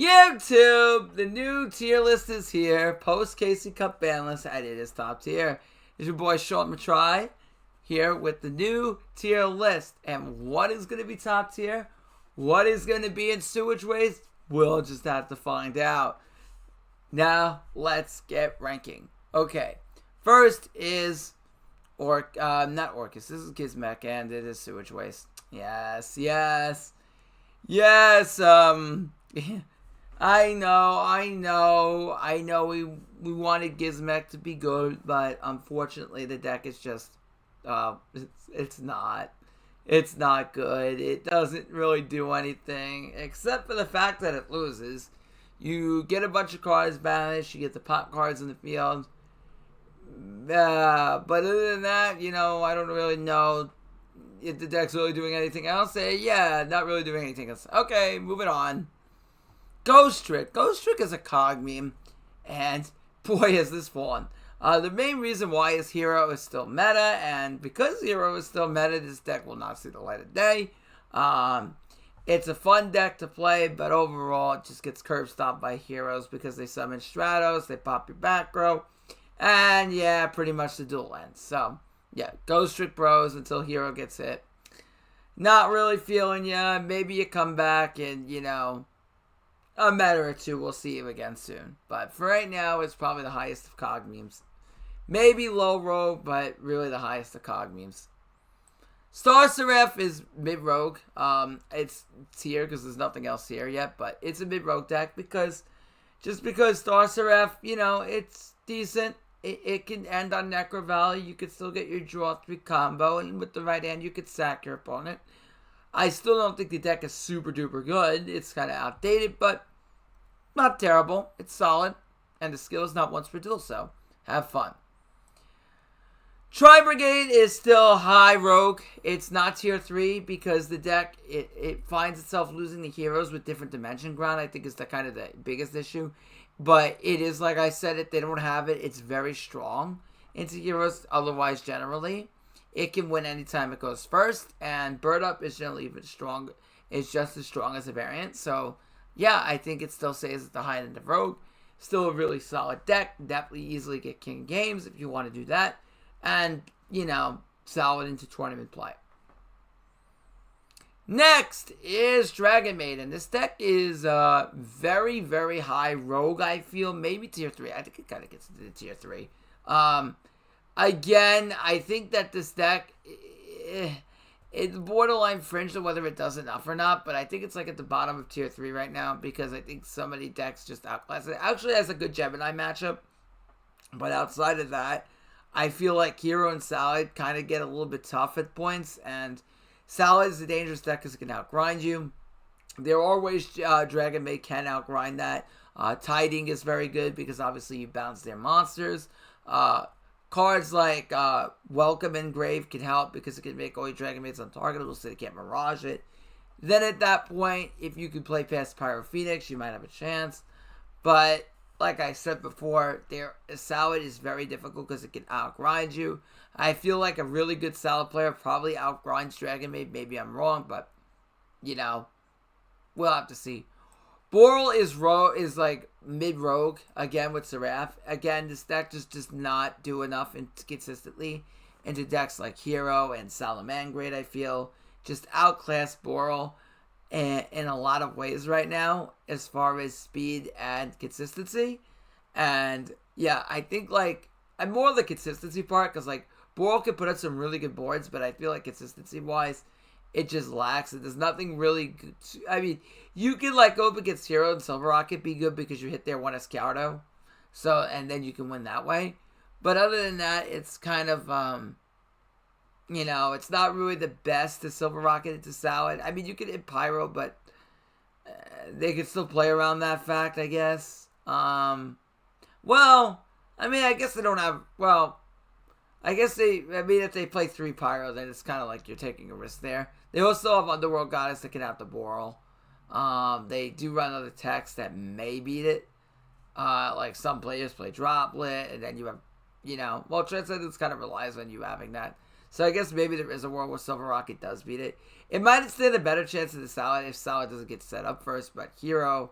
YouTube, the new tier list is here. Post Casey Cup Banlist, and it is top tier. It's your boy Sean Matrai here with the new tier list. And what is going to be top tier? What is going to be in sewage waste? We'll just have to find out. Now, let's get ranking. Okay, first is not Orcus. This is Gizmek, and it is sewage waste. Yes. I know. We wanted Gizmek to be good, but unfortunately the deck is just, it's not good. It doesn't really do anything except for the fact that it loses. You get a bunch of cards banished. You get the pop cards in the field. But other than that, I don't really know if the deck's really doing anything else. Yeah, not really doing anything else. Okay, moving on. Ghost Trick. Ghost Trick is a cog meme, and boy has this fallen. The main reason why is Hero is still meta, and because Hero is still meta, this deck will not see the light of day. It's a fun deck to play, but overall it just gets curb stomped by Heroes because they summon Stratos, they pop your back row, and yeah, pretty much the duel ends. So, yeah, Ghost Trick bros until Hero gets hit. Not really feeling ya. Maybe you come back and, a meta or two, we'll see you again soon. But for right now, it's probably the highest of cog memes. Maybe low row, but really the highest of cog memes. Star Seraph is mid-rogue. It's here because there's nothing else here yet, but it's a mid-rogue deck because Star Seraph, it's decent. It can end on Necro Valley. You could still get your draw 3 combo, and with the right hand, you could sack your opponent. I still don't think the deck is super duper good. It's kind of outdated, but not terrible. It's solid, and the skill is not once per duel, so have fun. Tri Brigade is still high rogue. It's not tier 3 because the deck, it finds itself losing the heroes with different dimension ground. I think is the kind of the biggest issue. But it is, like I said, if they don't have it, it's very strong into heroes. Otherwise, generally, it can win anytime it goes first. And Bird Up is generally even strong. It's just as strong as a variant. So, yeah, I think it still stays at the high end of rogue. Still a really solid deck. Definitely easily get king games if you want to do that. And, solid into tournament play. Next is Dragon Maiden. This deck is very, very high rogue, I feel. Maybe tier 3. I think it kind of gets into the tier 3. Again, I think that this deck, it's borderline fringe on whether it does enough or not. But I think it's like at the bottom of tier 3 right now because I think so many decks just outclass it. Actually has a good Gemini matchup. But outside of that, I feel like Hero and Salad kind of get a little bit tough at points, and Salad is a dangerous deck because it can outgrind you. There are ways Dragon Maid can outgrind that. Tiding is very good because obviously you bounce their monsters. Cards like Welcome and Grave can help because it can make all your Dragon Maids untargetable so they can't Mirage it. Then at that point, if you can play past Pyro Phoenix, you might have a chance. But like I said before, Salad is very difficult because it can outgrind you. I feel like a really good Salad player probably outgrinds Dragon Maid. Maybe I'm wrong, but, we'll have to see. Boral is like mid-rogue, again, with Seraph. Again, this deck just does not do enough consistently into decks like Hero and Salamangreat, I feel. Just outclass Boral in a lot of ways right now as far as speed and consistency. And yeah, I think I'm more of the consistency part because Boral can put up some really good boards, but I feel like consistency wise it just lacks. There's nothing really good you can go up against Hero and Silver Rocket be good because you hit their 1 Escardo, so and then you can win that way. But other than that, it's kind of it's not really the best to Silver Rocket into Salad. You could hit Pyro, but they could still play around that fact, I guess. I guess they don't have... if they play 3 Pyro, then it's kind of like you're taking a risk there. They also have Underworld Goddess that can out the Boral. They do run other techs that may beat it. Some players play Droplet, and then you have... Transcendence kind of relies on you having that. So I guess maybe there is a world where Silver Rocket does beat it. It might stand a better chance of the Salad if Salad doesn't get set up first, but Hero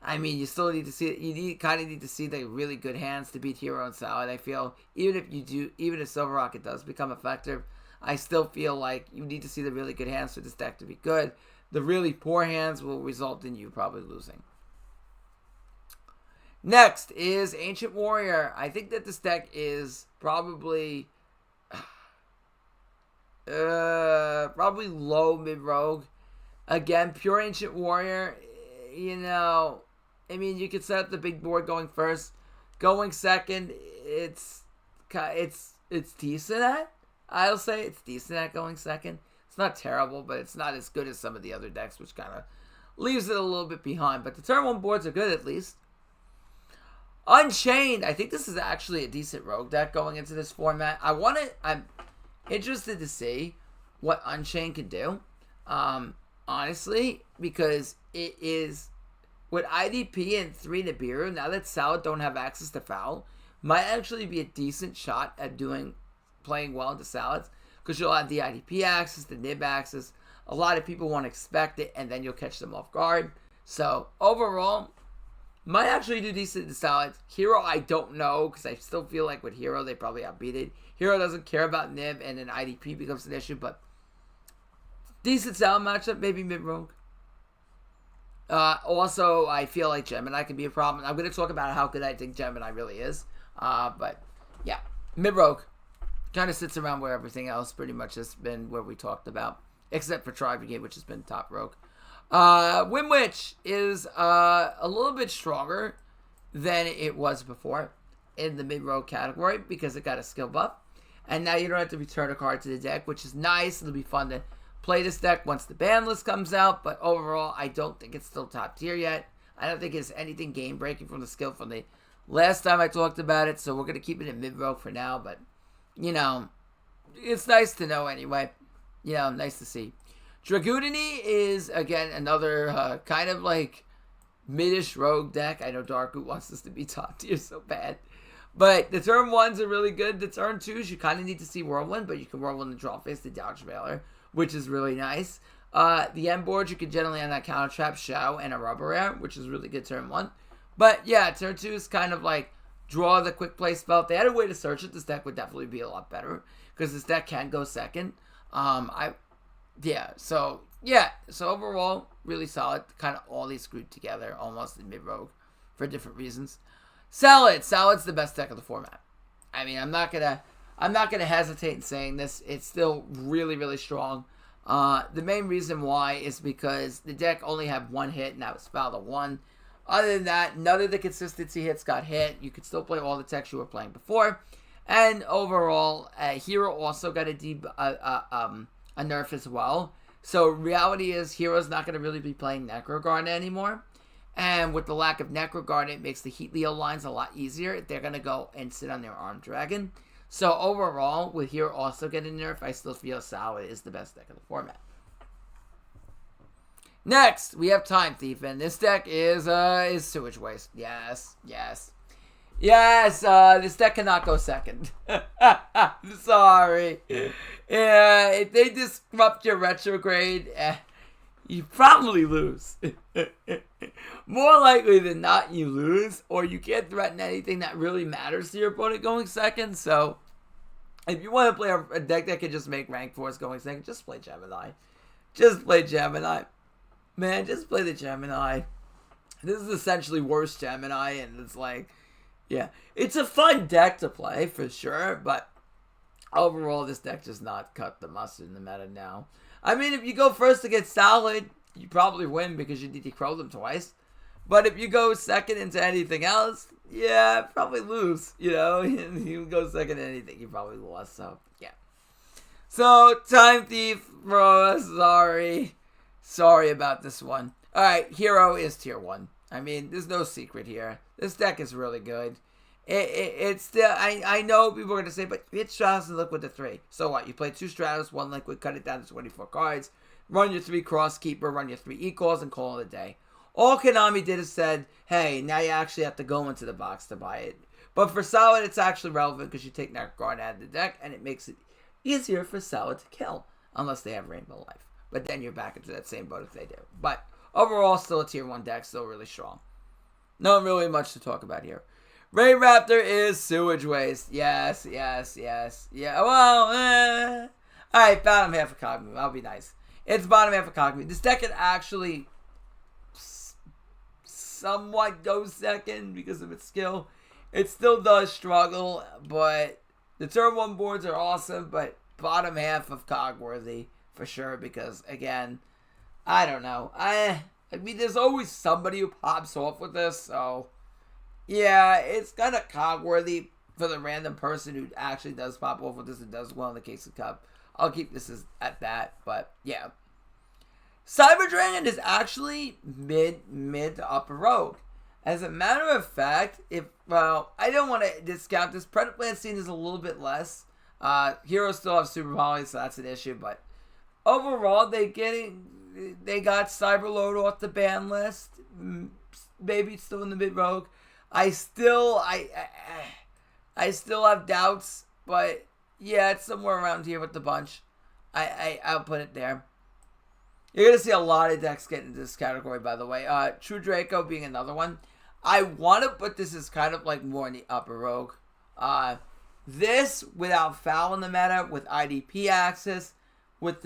I mean, you still need to see. Kind of need to see the really good hands to beat Hero and Salad. I feel even if Silver Rocket does become effective, I still feel like you need to see the really good hands for this deck to be good. The really poor hands will result in you probably losing. Next is Ancient Warrior. I think that this deck is probably low mid rogue. Again, pure Ancient Warrior. You know, I mean, you could set up the big board going first, going second. It's decent at. I'll say it's decent at going second. It's not terrible, but it's not as good as some of the other decks, which kind of leaves it a little bit behind. But the turn 1 boards are good at least. Unchained. I think this is actually a decent rogue deck going into this format. I'm interested to see what Unchained can do. Honestly, because it is with IDP and 3 Nibiru, now that Salad don't have access to Foul, might actually be a decent shot at playing well into Salads, because you'll have the IDP access, the Nib access. A lot of people won't expect it, and then you'll catch them off guard. So overall, might actually do decent into Salads. Hero, I don't know, because I still feel like with Hero, they probably outbeat it. Hero doesn't care about Nib, and then IDP becomes an issue, but decent Salad matchup, maybe mid-rogue. Also, I feel like Gemini can be a problem. I'm going to talk about how good I think Gemini really is. But, yeah, mid-rogue. Kind of sits around where everything else pretty much has been where we talked about. Except for Tri Brigade, which has been top rogue. Windwitch is a little bit stronger than it was before in the mid-rogue category because it got a skill buff. And now you don't have to return a card to the deck, which is nice. It'll be fun to play this deck once the ban list comes out. But overall, I don't think it's still top tier yet. I don't think it's anything game-breaking from the skill from the last time I talked about it. So we're going to keep it in mid-rogue for now. But, you know, it's nice to know anyway. You know, nice to see. Dragoonini is, again, another kind of like mid-ish rogue deck. I know Darkroot wants this to be top tier so bad. But the turn 1s are really good. The turn 2s, you kind of need to see Whirlwind, but you can Whirlwind the draw face, the dodge veiler, which is really nice. The end board, you can generally on that counter trap, Shao, and a rubber rare, which is really good turn 1. But yeah, turn 2 is kind of like draw the quick play spell. If they had a way to search it, this deck would definitely be a lot better because this deck can go second. So overall, really solid. Kind of all these grouped together, almost in mid-rogue for different reasons. Salad's the best deck of the format. I mean, I'm not gonna hesitate in saying this. It's still really, really strong. The main reason why is because the deck only had one hit, and that was Foul 1. Other than that, none of the consistency hits got hit. You could still play all the decks you were playing before. And overall, Hero also got a nerf as well. So reality is Hero's not going to really be playing Necro Garden anymore. And with the lack of Necro Garden, it makes the Heat Leo lines a lot easier. They're going to go and sit on their Armed Dragon. So overall, with Hero also getting nerf, I still feel Salad is the best deck of the format. Next, we have Time Thief, and this deck is Sewage Waste. Yes. This deck cannot go second. Sorry. Yeah, if they disrupt your retrograde, you probably lose. More likely than not, you lose, or you can't threaten anything that really matters to your opponent going second. So, if you want to play a deck that can just make rank 4s going second, just play Gemini. Man, just play the Gemini. This is essentially worse Gemini, and it's like, yeah, it's a fun deck to play for sure, but overall, this deck does not cut the mustard in the meta now. I mean, if you go first against Salad, you probably win because you need to crow them twice. But if you go second into anything else, yeah, probably lose. You know, you go second to anything, you probably lost. So, yeah. So, Time Thief, bro, sorry about this one. Alright, Hero is tier 1. I mean, there's no secret here. This deck is really good. It's still, I know people are going to say, but hit Stratos and Liquid to 3. So what? You play 2 Stratos, 1 Liquid, cut it down to 24 cards, run your 3 Crosskeeper, run your 3 E-Calls, and call it a day. All Konami did is said, hey, now you actually have to go into the box to buy it. But for Salad, it's actually relevant because you take that card out of the deck, and it makes it easier for Salad to kill, unless they have Rainbow Life. But then you're back into that same boat if they do. But overall, still a tier 1 deck, still really strong. Not really much to talk about here. Rain Raptor is sewage waste. Yes. Yeah, well, Alright, bottom half of Cogme. That'll be nice. It's bottom half of Cogme. This deck can actually somewhat go second because of its skill. It still does struggle, but the turn 1 boards are awesome, but bottom half of Cogworthy for sure because, again, I don't know. I mean, there's always somebody who pops off with this, so yeah, it's kind of Cogworthy for the random person who actually does pop off with this and does well in the case of Cup. I'll keep this at that, but yeah. Cyber Dragon is actually mid to upper rogue. As a matter of fact, I don't want to discount this. Predaplant scene is a little bit less. Heroes still have Super Poly, so that's an issue, but overall, they got Cyberload off the ban list. Maybe it's still in the mid rogue. I still have doubts, but yeah, it's somewhere around here with the bunch. I'll put it there. You're going to see a lot of decks get into this category, by the way. True Draco being another one. I want to put this as kind of like more in the upper rogue. This, without foul in the meta, with IDP access, with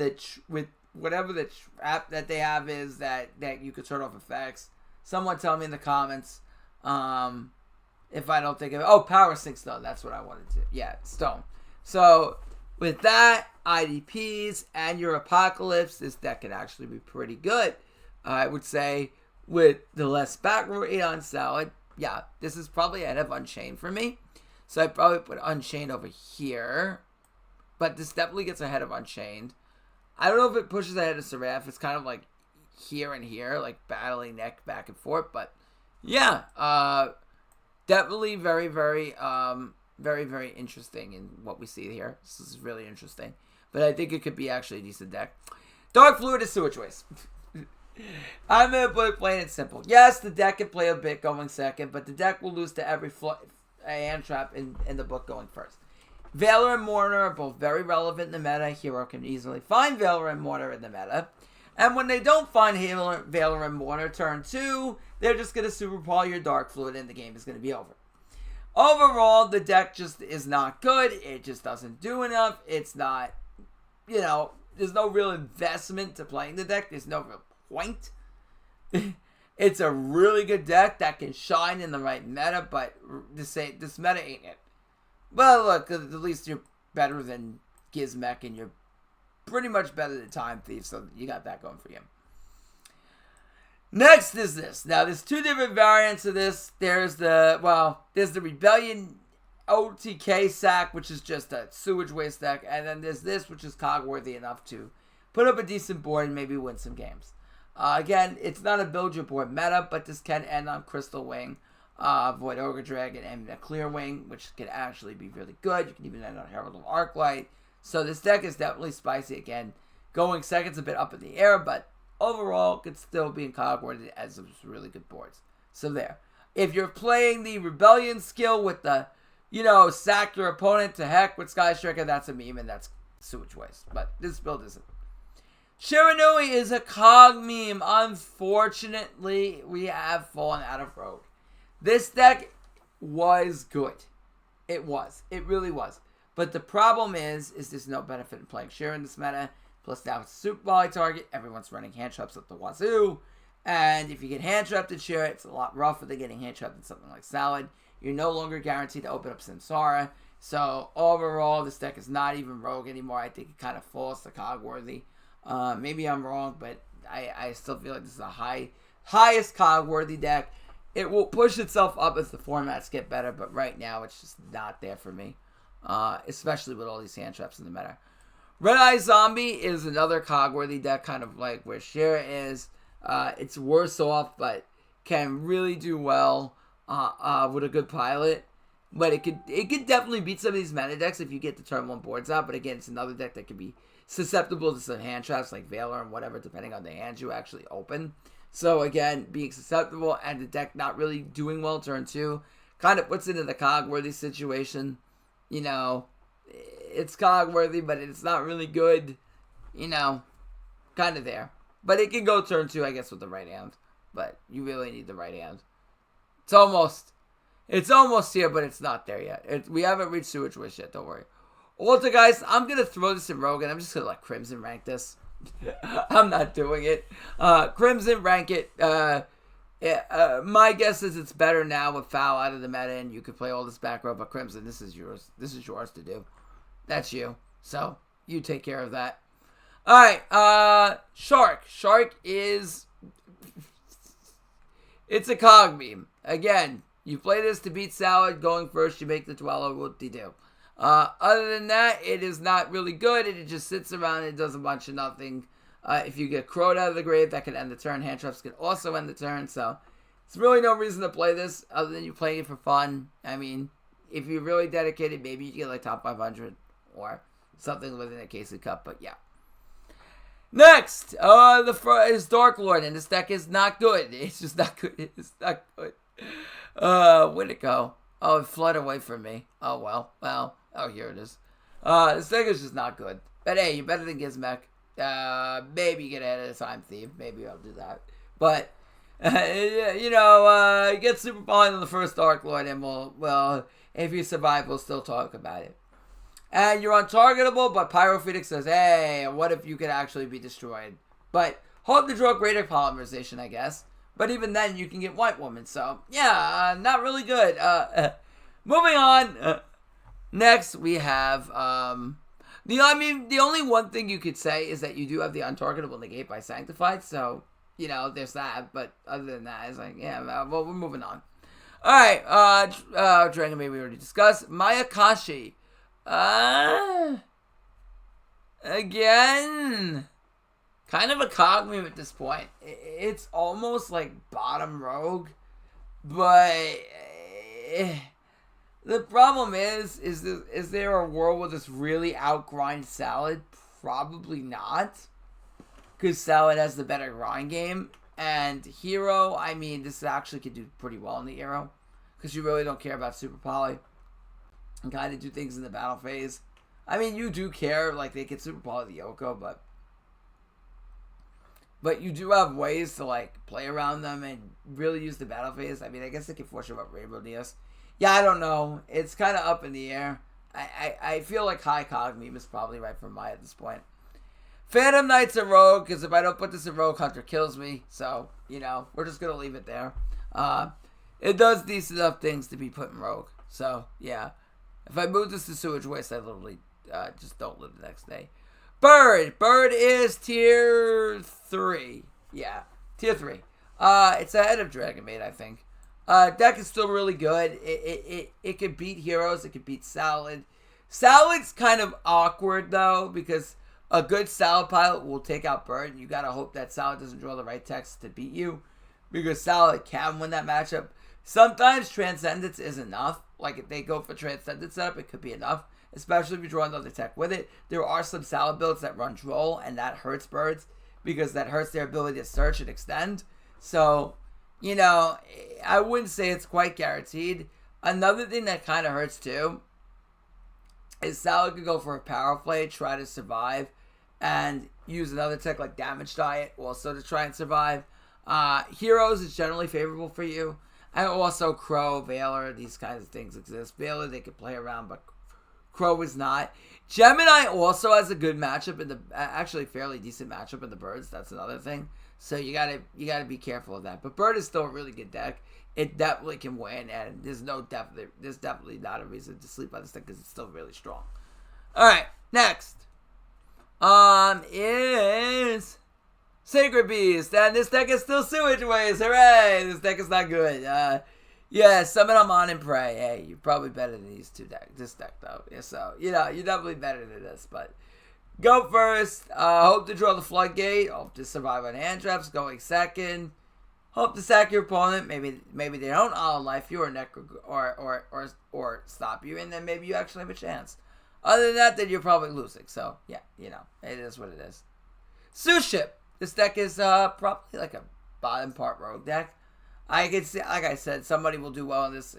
whatever the trap that they have is that you could turn off effects. Someone tell me in the comments if I don't think of it. Oh, Power Sync Stone. That's what I wanted to. Yeah, Stone. So, with that, IDPs, and your Apocalypse, this deck can actually be pretty good. I would say with the less back row 8 on Salad, yeah, this is probably ahead of Unchained for me. So I probably put Unchained over here. But this definitely gets ahead of Unchained. I don't know if it pushes ahead of Seraph. It's kind of like here and here, like battling neck back and forth. But yeah, definitely very, very interesting in what we see here. This is really interesting. But I think it could be actually a decent deck. Dark Fluid is sewage waste. I'm going to put it plain and simple. Yes, the deck can play a bit going second, but the deck will lose to every hand trap in the book going first. Valor and Mourner are both very relevant in the meta. Hero can easily find Valor and Mourner in the meta. And when they don't find Valor and Mourner turn 2, they're just going to Super Poly your Dark Fluid and the game is going to be over. Overall, the deck just is not good. It just doesn't do enough. It's not, there's no real investment to playing the deck. There's no real point. It's a really good deck that can shine in the right meta, but this meta ain't it. Well, look, at least you're better than Gizmek, and you're pretty much better than Time Thief, so you got that going for you. Next is this. Now, there's 2 different variants of this. There's the Rebellion OTK sack, which is just a sewage waste deck, and then there's this, which is cog-worthy enough to put up a decent board and maybe win some games. Again, it's not a build your board meta, but this can end on Crystal Wing, Void Ogre Dragon, and a Clear Wing, which can actually be really good. You can even end on Herald of Arclight. So this deck is definitely spicy. Again, going second's a bit up in the air, but overall could still be in cog-worthy as some really good boards. So there. If you're playing the Rebellion skill with the, sack your opponent to heck with Sky Striker, that's a meme and that's sewage waste. But this build isn't. Shiranui is a cog meme. Unfortunately, we have fallen out of rogue. This deck was good. It was. It really was. But the problem is there's no benefit in playing Shira in this meta. Plus now it's a Super Volley target. Everyone's running hand traps up the wazoo. And if you get hand trapped in Shira, it's a lot rougher than getting hand trapped in something like Salad. You're no longer guaranteed to open up Samsara. So overall, this deck is not even rogue anymore. I think it kind of falls to cog-worthy. Maybe I'm wrong, but I still feel like this is a highest cog-worthy deck. It will push itself up as the formats get better, but right now it's just not there for me. Especially with all these hand traps in the meta. Red Eye Zombie is another cog-worthy deck, kind of like where Shira is. It's worse off, but can really do well with a good pilot. But it could definitely beat some of these meta decks if you get the turn 1 boards out. But again, it's another deck that could be susceptible to some hand traps like Valor and whatever, depending on the hands you actually open. So again, being susceptible and the deck not really doing well turn 2 kind of puts it in the cog-worthy situation. It's cog-worthy, but it's not really good. Kind of there. But it can go turn 2, I guess, with the right hand. But you really need the right hand. It's almost here, but it's not there yet. We haven't reached Sewage Wish yet, don't worry. Also, guys, I'm going to throw this in Rogue, and I'm just going to let Crimson rank this. I'm not doing it. Crimson, rank it. My guess is it's better now with Foul out of the meta, and you can play all this back row, but Crimson, this is yours. This is yours to do. That's you. So, you take care of that. Alright, Shark. Shark is... It's a cog meme. Again, you play this to beat Salad. Going first, you make the Dweller. Whoop-de-doo. Other than that, it is not really good. It just sits around and it does a bunch of nothing. If you get crowed out of the grave, that can end the turn. Hand traps can also end the turn. So, there's really no reason to play this other than you playing it for fun. I mean, if you're really dedicated, maybe you get like top 500 or something within a Casey Cup. But yeah. Next, is Dark Lord, and this deck is not good. It's just not good. It's not good. Where'd it go? Oh, it fled away from me. Oh, well. Oh, here it is. This deck is just not good. But hey, you're better than Gizmek. Maybe you get ahead of the Time Thief. Maybe I'll do that. But, get super behind on the first Dark Lord, and if you survive, we'll still talk about it. And you're untargetable, but Pyro Phoenix says, hey, what if you could actually be destroyed? But hope to draw greater polymerization, I guess. But even then, you can get White Woman. So, yeah, not really good. Moving on. Next, we have... the only one thing you could say is that you do have the untargetable negate by Sanctified. So, there's that. But other than that, it's like, yeah, well, we're moving on. Alright, Dragon Maid we already discussed. Mayakashi. Again, kind of a cog meme at this point. It's almost like bottom rogue, but the problem is there a world where this really outgrind Salad? Probably not, because Salad has the better grind game, and Hero, I mean, this actually could do pretty well in the Hero, because you really don't care about Super Poly. And kind of do things in the battle phase. I mean, you do care, like, they can super poly the Yoko, but you do have ways to, like, play around them and really use the battle phase. I mean, I guess they can force you about Rainbow DS. Yeah, I don't know. It's kind of up in the air. I feel like High Cog meme is probably right for Maya at this point. Phantom Knight's a rogue, because if I don't put this in Rogue, Hunter kills me. So, we're just going to leave it there. It does decent enough things to be put in Rogue. So, yeah. If I move this to Sewage Waste, I literally just don't live the next day. Bird. Bird is tier 3. Yeah, tier 3. It's ahead of Dragon Maid, I think. Deck is still really good. It could beat Heroes. It could beat Salad. Salad's kind of awkward, though, because a good Salad pilot will take out Bird, and you got to hope that Salad doesn't draw the right text to beat you, because Salad can win that matchup. Sometimes Transcendence is enough. Like, if they go for Transcendence setup, it could be enough. Especially if you draw another tech with it. There are some Salad builds that run Droll, and that hurts Birds. Because that hurts their ability to search and extend. So, I wouldn't say it's quite guaranteed. Another thing that kind of hurts, too, is Salad could go for a Power Play, try to survive, and use another tech like Damage Diet also to try and survive. Heroes is generally favorable for you. And also Crow, Veiler, these kinds of things exist. Veiler, they could play around, but Crow is not. Gemini also has a good matchup in the, actually fairly decent matchup in the Birds. That's another thing. So you gotta be careful of that. But Bird is still a really good deck. It definitely can win, and there's definitely not a reason to sleep on this deck because it's still really strong. All right, next, is Sacred Beast, and this deck is still Sewage Waste. Hooray! This deck is not good. Yeah, Summon Amon and Pray. Hey, you're probably better than these two decks. This deck, though. Yeah, so, you're definitely better than this, but go first. Hope to draw the Floodgate. Hope to survive on hand traps. Going second. Hope to sack your opponent. Maybe they don't life you or stop you, and then maybe you actually have a chance. Other than that, then you're probably losing. So, yeah, it is what it is. Suship. This deck is probably like a bottom part rogue deck. I can see, like I said, somebody will do well in this,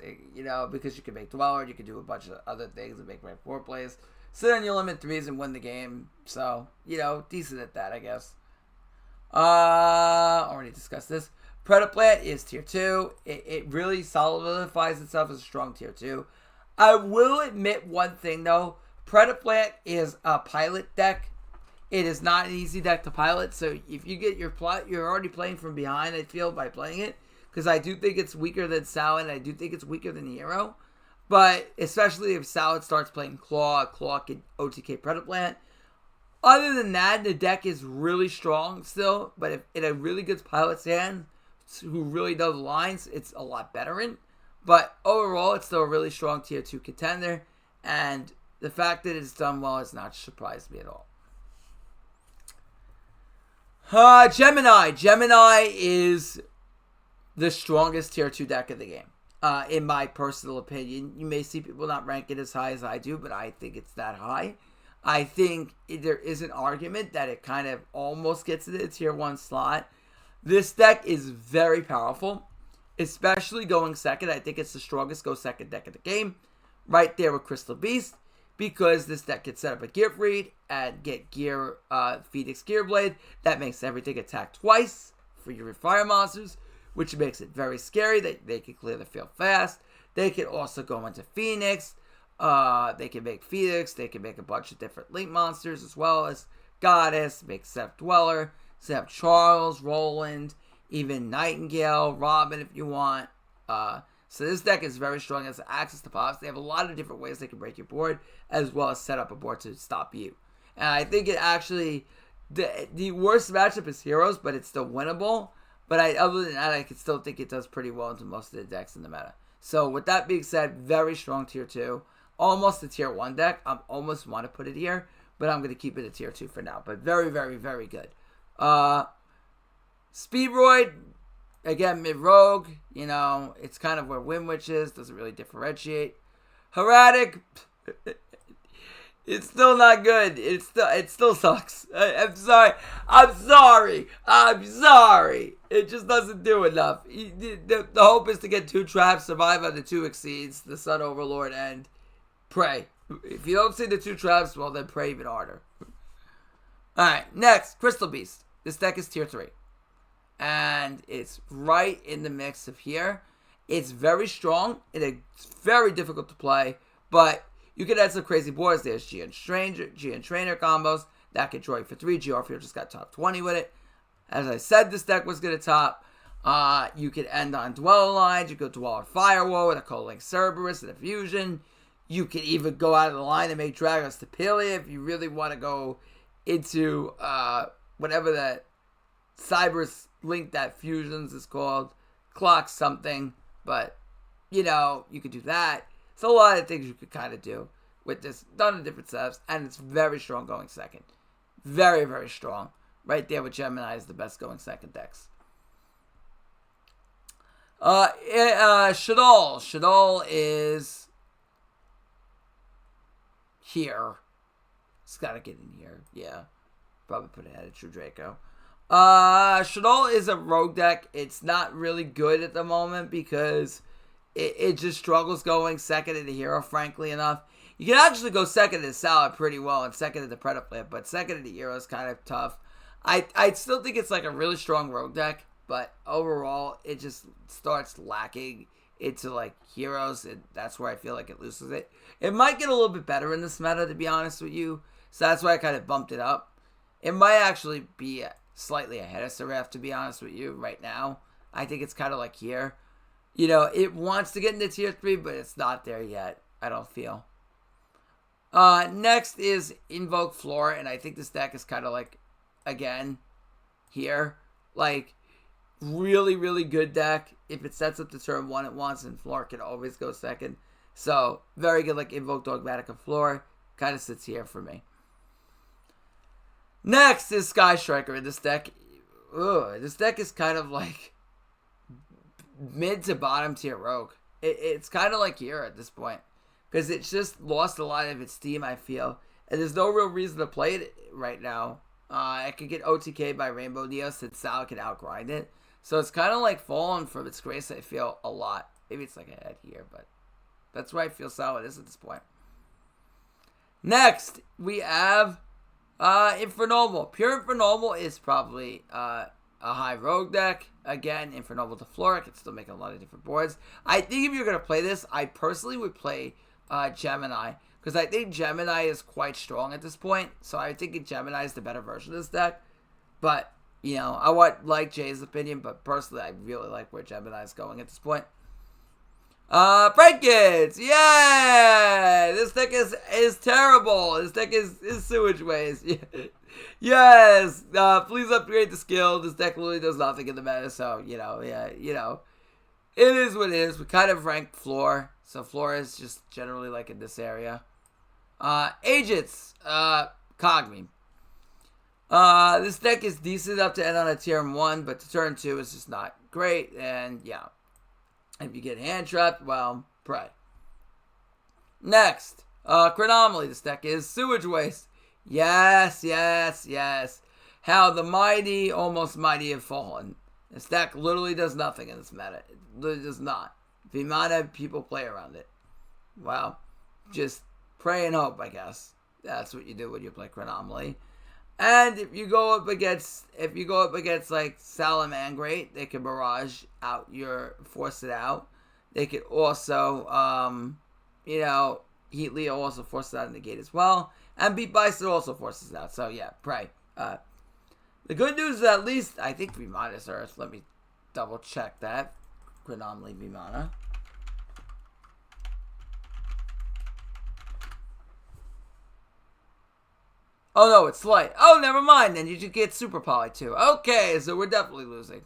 because you can make Dweller, you can do a bunch of other things and make rank 4 plays. So then you limit 3s and win the game. So, decent at that, I guess. Already discussed this. Predaplant is tier 2. It really solidifies itself as a strong tier 2. I will admit one thing though. Predaplant is a pilot deck. It is not an easy deck to pilot. So if you get your plot, you're already playing from behind, I feel, by playing it. Because I do think it's weaker than Salad, and I do think it's weaker than Hero. But especially if Salad starts playing Claw can OTK Predaplant. Other than that, the deck is really strong still. But if in a really good pilot's hand, who really know the lines, it's a lot better in. But overall, it's still a really strong tier 2 contender. And the fact that it's done well has not surprised me at all. Gemini. Gemini is the strongest tier 2 deck of the game. In my personal opinion. You may see people not rank it as high as I do, but I think it's that high. I think there is an argument that it kind of almost gets to the tier 1 slot. This deck is very powerful, especially going second. I think it's the strongest go second deck of the game. Right there with Crystal Beast, because this deck can set up a Gear Freed and get Gear Phoenix Gear Blade. That makes everything attack twice for your fire monsters, which makes it very scary. They can clear the field fast. They can also go into Phoenix. They can make Phoenix. They can make a bunch of different Link monsters as well as Goddess, make Seth Dweller, set up Charles, Roland, even Nightingale, Robin if you want. So this deck is very strong as access to pops. They have a lot of different ways they can break your board, as well as set up a board to stop you. And I think it actually, the worst matchup is Heroes, but it's still winnable. But other than that, I can still think it does pretty well into most of the decks in the meta. So with that being said, very strong tier 2. Almost a tier 1 deck. I almost want to put it here, but I'm going to keep it a tier 2 for now. But very, very, very good. Speedroid, again, mid-rogue. You know, it's kind of where Windwitch is. Doesn't really differentiate. Heratic, it's still not good. It still sucks. I'm sorry. It just doesn't do enough. The hope is to get 2 traps, survive on the 2 exceeds, the Sun Overlord, and pray. If you don't see the 2 traps, well, then pray even harder. Alright, next, Crystal Beast. This deck is tier 3. And it's right in the mix of here. It's very strong. It's very difficult to play, but you can add some crazy boards. There's GN Trainer combos that can draw you for 3. GR just got top 20 with it. As I said, this deck was going to top. You could end on Duel lines. You could Duel on Firewall with a Coaling Cerberus and a Fusion. You could even go out of the line and make Drago's Tapilia if you really want to go into whatever that Cyber Link that Fusions is called. Clock something. But, you know, you could do that. It's a lot of things you could kind of do with this. Done in different setups. And it's very strong going second. Very, very strong. Right there with Gemini is the best going second decks. Shaddoll. Shaddoll is here. It's got to get in here. Yeah. Probably put ahead of True Draco. Shaddoll is a rogue deck. It's not really good at the moment because it just struggles going second in the hero, frankly enough. You can actually go second in the Salad pretty well and second in the Predaplant, but second in the hero is kind of tough. I still think it's like a really strong rogue deck, but overall it just starts lacking into like heroes, and that's where I feel like it loses it. It might get a little bit better in this meta, to be honest with you, so that's why I kind of bumped it up. It might actually be slightly ahead of Seraph, to be honest with you, right now. I think it's kind of like here. You know, it wants to get into tier 3, but it's not there yet, I don't feel. Next is Invoke Flora, and I think this deck is kind of like, again, here. Like, really, really good deck. If it sets up the turn 1 it wants, and Flora can always go second. So, very good, like Invoke Dogmatic of Flora. Kind of sits here for me. Next is Sky Striker in this deck. This deck is kind of like mid to bottom tier rogue. It's kind of like here at this point, because it's just lost a lot of its steam, I feel, and there's no real reason to play it right now. It could get OTK by Rainbow Neo since Sal can outgrind it, so it's kind of like fallen from its grace, I feel, a lot. Maybe it's like ahead here, but that's where I feel Sal is at this point. Next we have Infernoble. Pure Infernoble is probably a high rogue deck. Again, Infernoble to Flora can still make a lot of different boards. I think if you're going to play this, I personally would play Gemini. Because I think Gemini is quite strong at this point. So I think Gemini is the better version of this deck. But, you know, I would like Jay's opinion. But personally, I really like where Gemini is going at this point. Break-Ins! Yeah! This deck is terrible. This deck is sewage waste. Yes! Please upgrade the skill. This deck literally does nothing in the meta, so, you know, yeah, you know. It is what it is. We kind of ranked floor. So floor is just generally like in this area. Agents. Cogme. This deck is decent up to end on a tier 1, but to turn 2 is just not great, and yeah. If you get hand trapped, well, pray. Next, Chronomaly. This deck is sewage waste. Yes, yes, yes. How the mighty, almost mighty have fallen. This deck literally does nothing in this meta. It literally does not. Vimana, people play around it. Well, just pray and hope, I guess. That's what you do when you play Chronomaly. And if you go up against like Salamangreat, they can barrage out force it out. They could also, you know, Heat Leo also forces it out in the gate as well. And Beat Bison also forces it out. So yeah, pray. The good news is at least, I think Vimana's Earth. Let me double check that. Chronomaly Vimana. Oh, no, it's light. Oh, never mind. Then you just get Super Poly, too. Okay, so we're definitely losing.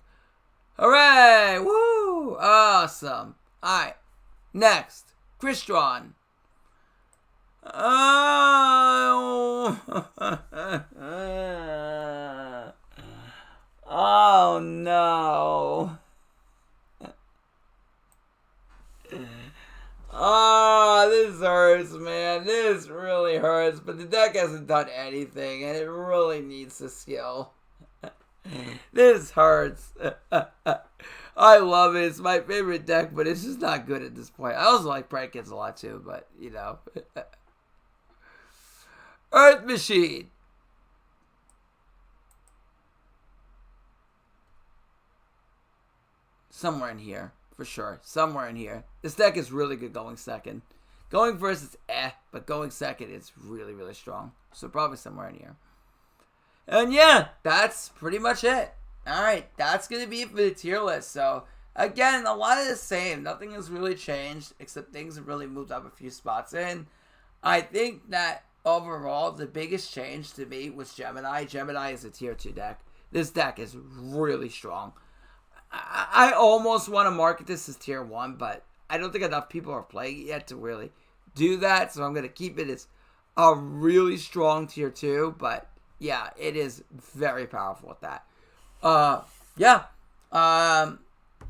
Hooray! Woo! Awesome. Alright. Next. Crystron. Oh. Oh, no. Oh, this hurts, man. This really hurts. But the deck hasn't done anything, and it really needs the skill. This hurts. I love it. It's my favorite deck, but it's just not good at this point. I also like Break-Ins a lot, too, but, you know. Earth Machine. Somewhere in here. For sure. Somewhere in here. This deck is really good going second. Going first is but going second is really, really strong. So probably somewhere in here. And yeah, that's pretty much it. Alright, that's going to be it for the tier list. So, again, a lot of the same. Nothing has really changed, except things have really moved up a few spots in. I think that overall, the biggest change to me was Gemini. Gemini is a tier 2 deck. This deck is really strong. I almost want to market this as tier 1, but I don't think enough people are playing it yet to really do that. So I'm going to keep it as a really strong tier 2. But yeah, it is very powerful with that. Yeah.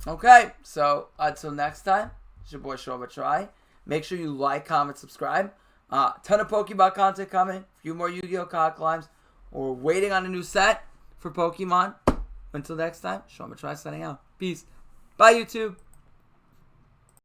Okay. So until next time, it's your boy Matrai. Make sure you like, comment, subscribe. Ton of Pokemon content coming. A few more Yu-Gi-Oh! Card climbs. We're waiting on a new set for Pokemon. Until next time, Matrai signing out. Peace. Bye, YouTube.